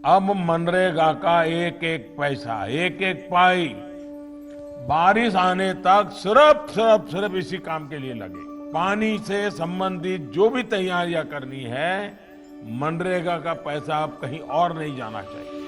अब मनरेगा का एक एक पैसा, एक एक पाई बारिश आने तक सिर्फ इसी काम के लिए लगे। पानी से संबंधित जो भी तैयारियां करनी है, मनरेगा का पैसा अब कहीं और नहीं जाना चाहिए।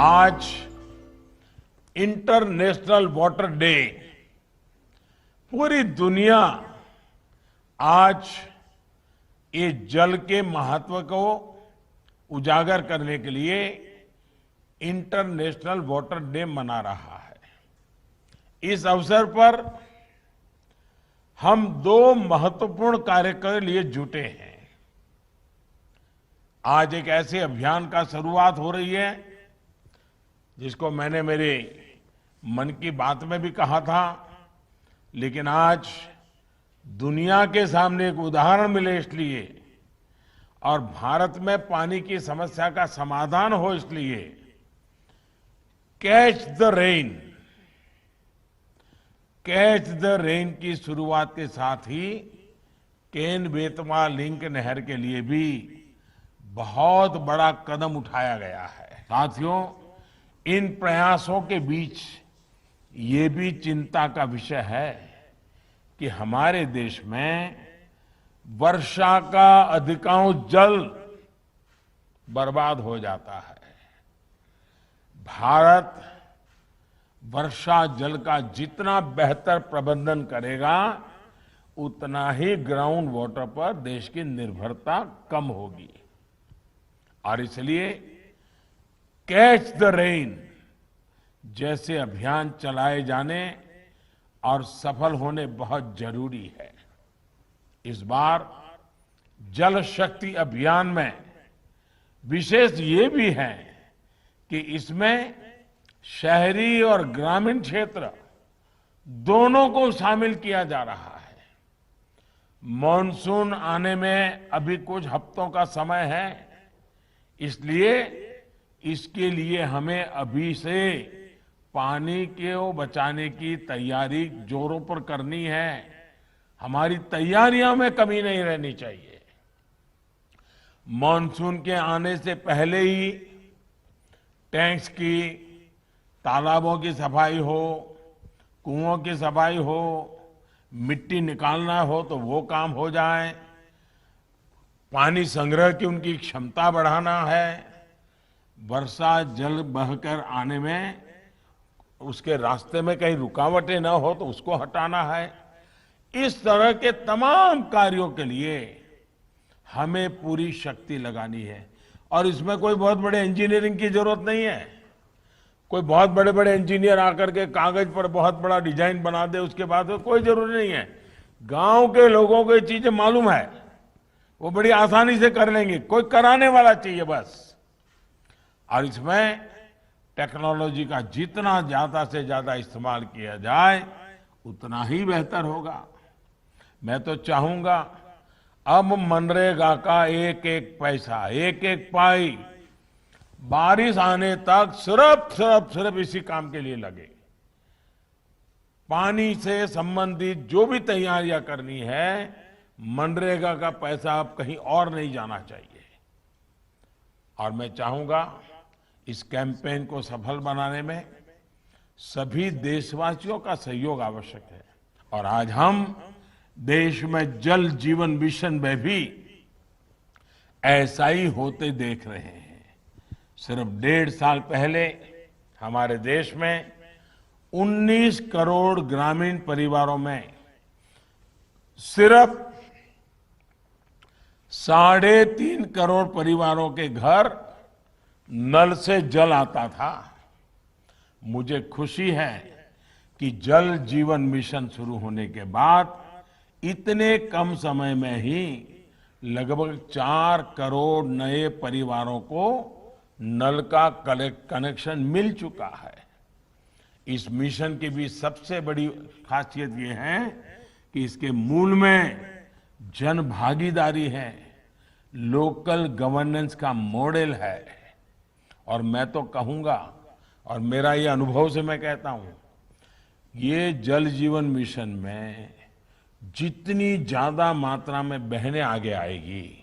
आज इंटरनेशनल वाटर डे, पूरी दुनिया आज ये जल के महत्व को उजागर करने के लिए इंटरनेशनल वाटर डे मना रहा है। इस अवसर पर हम दो महत्वपूर्ण कार्य के लिए जुटे हैं। आज एक ऐसे अभियान का शुरुआत हो रही है जिसको मैंने मेरे मन की बात में भी कहा था, लेकिन आज दुनिया के सामने एक उदाहरण मिले इसलिए, और भारत में पानी की समस्या का समाधान हो इसलिए, catch the rain, catch the rain की शुरुआत के साथ ही केन बेतवा लिंक नहर के लिए भी बहुत बड़ा कदम उठाया गया है। साथियों, इन प्रयासों के बीच ये भी चिंता का विषय है कि हमारे देश में वर्षा का अधिकांश जल बर्बाद हो जाता है। भारत वर्षा जल का जितना बेहतर प्रबंधन करेगा, उतना ही ग्राउंड वाटर पर देश की निर्भरता कम होगी। और इसलिए कैच द रेन जैसे अभियान चलाए जाने और सफल होने बहुत जरूरी है। इस बार जल शक्ति अभियान में विशेष ये भी है कि इसमें शहरी और ग्रामीण क्षेत्र दोनों को शामिल किया जा रहा है। मॉनसून आने में अभी कुछ हफ्तों का समय है, इसलिए इसके लिए हमें अभी से पानी को बचाने की तैयारी जोरों पर करनी है। हमारी तैयारियों में कमी नहीं रहनी चाहिए। मॉनसून के आने से पहले ही टैंक्स की, तालाबों की सफाई हो, कुओं की सफाई हो, मिट्टी निकालना हो तो वो काम हो जाए। पानी संग्रह की उनकी क्षमता बढ़ाना है। वर्षा जल बहकर आने में उसके रास्ते में कहीं रुकावटें न हो तो उसको हटाना है। इस तरह के तमाम कार्यों के लिए हमें पूरी शक्ति लगानी है। और इसमें कोई बहुत बड़े इंजीनियरिंग की जरूरत नहीं है। कोई बहुत बड़े बड़े इंजीनियर आकर के कागज पर बहुत बड़ा डिजाइन बना दे, उसके बाद तो कोई जरूरी नहीं है। गांव के लोगों को ये चीजें मालूम है, वो बड़ी आसानी से कर लेंगे। कोई कराने वाला चाहिए बस। और इसमें टेक्नोलॉजी का जितना ज्यादा से ज्यादा इस्तेमाल किया जाए, उतना ही बेहतर होगा। मैं तो चाहूंगा अब मनरेगा का एक एक पैसा, एक एक पाई बारिश आने तक सिर्फ इसी काम के लिए लगे। पानी से संबंधित जो भी तैयारियां करनी है, मनरेगा का पैसा अब कहीं और नहीं जाना चाहिए। और मैं चाहूंगा इस कैंपेन को सफल बनाने में सभी देशवासियों का सहयोग आवश्यक है। और आज हम देश में जल जीवन मिशन में भी ऐसा ही होते देख रहे हैं। सिर्फ 1.5 साल पहले हमारे देश में 19 करोड़ ग्रामीण परिवारों में सिर्फ 3.5 करोड़ परिवारों के घर नल से जल आता था। मुझे खुशी है कि जल जीवन मिशन शुरू होने के बाद इतने कम समय में ही लगभग 4 करोड़ नए परिवारों को नल का कनेक्शन मिल चुका है। इस मिशन की भी सबसे बड़ी खासियत ये है कि इसके मूल में जन भागीदारी है, लोकल गवर्नेंस का मॉडल है। और मैं तो कहूंगा, और मेरा ये अनुभव से मैं कहता हूं, ये जल जीवन मिशन में जितनी ज्यादा मात्रा में बहनें आगे आएगी,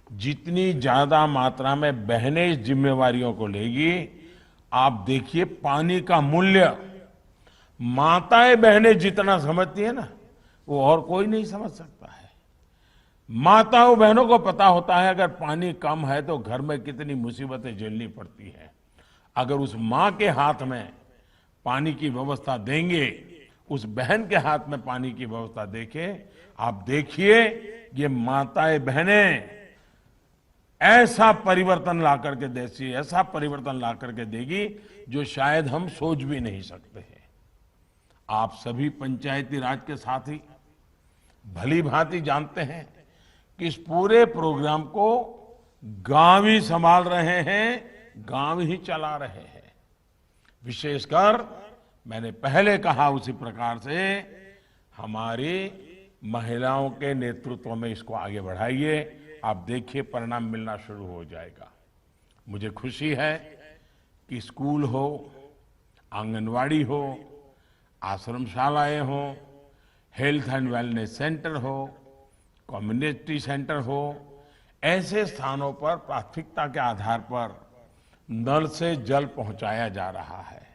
जितनी ज्यादा मात्रा में बहनें इस जिम्मेवारियों को लेगी, आप देखिए पानी का मूल्य माताएं बहनें जितना समझती है ना, वो और कोई नहीं समझ सकता है। माताओं बहनों को पता होता है अगर पानी कम है तो घर में कितनी मुसीबतें झेलनी पड़ती है। अगर उस मां के हाथ में पानी की व्यवस्था देंगे, उस बहन के हाथ में पानी की व्यवस्था देखें, आप देखिए ये माताएं बहनें ऐसा परिवर्तन ला करके देसी, ऐसा परिवर्तन ला करके देगी जो शायद हम सोच भी नहीं सकते हैं। आप सभी पंचायती राज के साथी भली भांति जानते हैं कि इस पूरे प्रोग्राम को गांव ही संभाल रहे हैं, गांव ही चला रहे हैं। विशेषकर मैंने पहले कहा उसी प्रकार से हमारी महिलाओं के नेतृत्व में इसको आगे बढ़ाइए। आप देखिए परिणाम मिलना शुरू हो जाएगा। मुझे खुशी है कि स्कूल हो, आंगनवाड़ी हो, आश्रमशालाएं हो, हेल्थ एंड वेलनेस सेंटर हो, कम्युनिटी सेंटर हो, ऐसे स्थानों पर प्राथमिकता के आधार पर नल से जल पहुंचाया जा रहा है।